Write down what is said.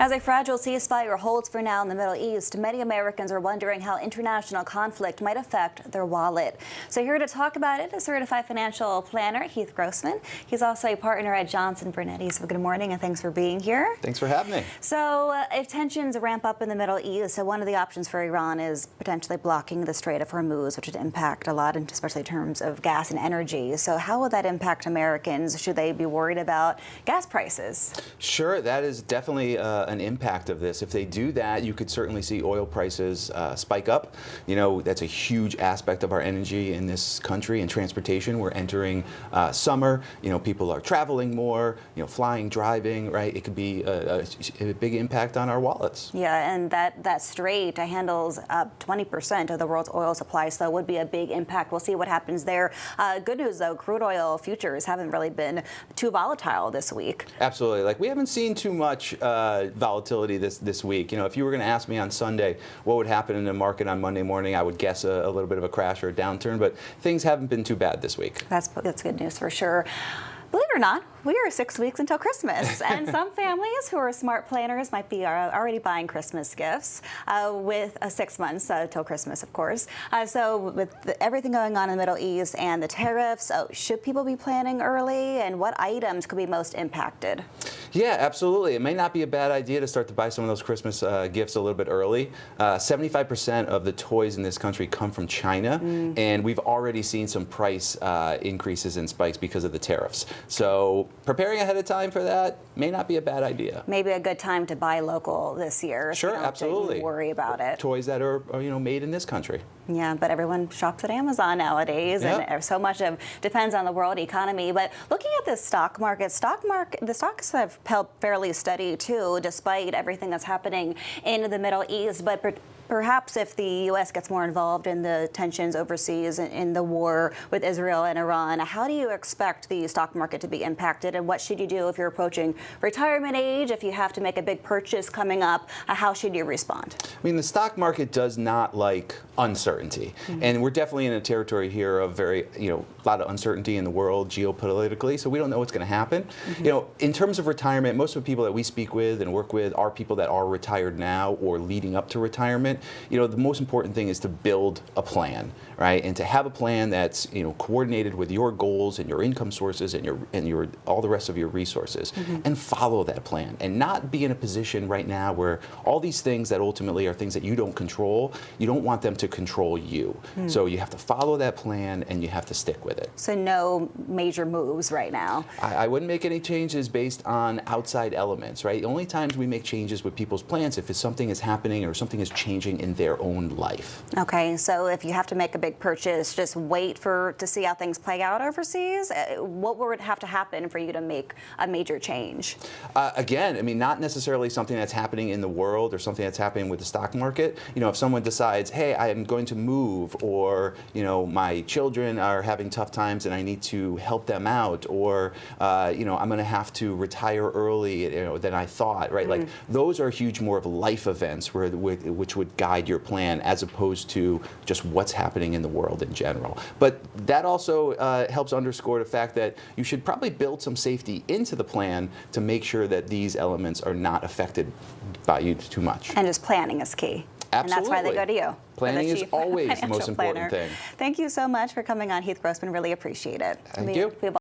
As a fragile ceasefire holds for now in the Middle East, many Americans are wondering how international conflict might affect their wallet. So here to talk about it is certified financial planner Heath Grossman. He's also a partner at Johnson Burnetti. So good morning and thanks for being here. Thanks for having me. So if tensions ramp up in the Middle East, so one of the options for Iran is potentially blocking the Strait of Hormuz, which would impact a lot, especially in terms of gas and energy. So how will that impact Americans? Should they be worried about gas prices? Sure, that is definitely an impact of this. If they do that, you could certainly see oil prices spike up. You know, that's a huge aspect of our energy in this country and transportation. We're entering summer. You know, people are traveling more, you know, flying, driving, right? It could be a big impact on our wallets. Yeah, and that strait handles 20% of the world's oil supply, so it would be a big impact. We'll see what happens there. Good news, though, crude oil futures haven't really been too volatile this week. Absolutely. Like, we haven't seen too much volatility this week. You know, if you were going to ask me on Sunday what would happen in the market on Monday morning, I would guess a little bit of a crash or a downturn, but things haven't been too bad this week. That's good news for sure. Believe it or not, we are 6 weeks until Christmas, and some families who are smart planners might be already buying Christmas gifts with 6 months till Christmas, of course. So with everything going on in the Middle East and the tariffs, should people be planning early, and what items could be most impacted? Yeah, absolutely. It may not be a bad idea to start to buy some of those Christmas gifts a little bit early. 75% of the toys in this country come from China, and we've already seen some price increases and spikes because of the tariffs. So preparing ahead of time for that may not be a bad idea. Maybe a good time to buy local this year. Sure, so you don't absolutely. have to worry about it. Toys that are made in this country. Yeah, but everyone shops at Amazon nowadays, and so much depends on the world economy. But looking at the stock market, the stocks have held fairly steady too, despite everything that's happening in the Middle East. But perhaps if the U.S. gets more involved in the tensions overseas in the war with Israel and Iran, how do you expect the stock market to be impacted? And what should you do if you're approaching retirement age? If you have to make a big purchase coming up, how should you respond? I mean, the stock market does not like uncertainty. And we're definitely in a territory here of a lot of uncertainty in the world geopolitically, so we don't know what's going to happen. You know, in terms of retirement, most of the people that we speak with and work with are people that are retired now or leading up to retirement. You know, the most important thing is to build a plan, right? And to have a plan that's, coordinated with your goals and your income sources and your all the rest of your resources, and follow that plan, and not be in a position right now where all these things that ultimately are things that you don't control, you don't want them to control you. So you have to follow that plan and you have to stick with it. So no major moves right now. I wouldn't make any changes based on outside elements, right? The only times we make changes with people's plans if something is happening or something is changing in their own life. Okay, so if you have to make a big purchase, just wait to see how things play out overseas. What would have to happen for you to make a major change? Again, I mean, not necessarily something that's happening in the world or something that's happening with the stock market. You know, if someone decides, hey, I am going to move, or my children are having tough times and I need to help them out, or I'm going to have to retire early than I thought, right? Like, those are huge, more of life events which would guide your plan, as opposed to just what's happening in the world in general. But that also helps underscore the fact that you should probably build some safety into the plan to make sure that these elements are not affected by you too much. And just planning is key. Absolutely. And that's why they go to you. Planning is always the most important thing. Thank you so much for coming on, Heath Grossman. Really appreciate it. Thank you.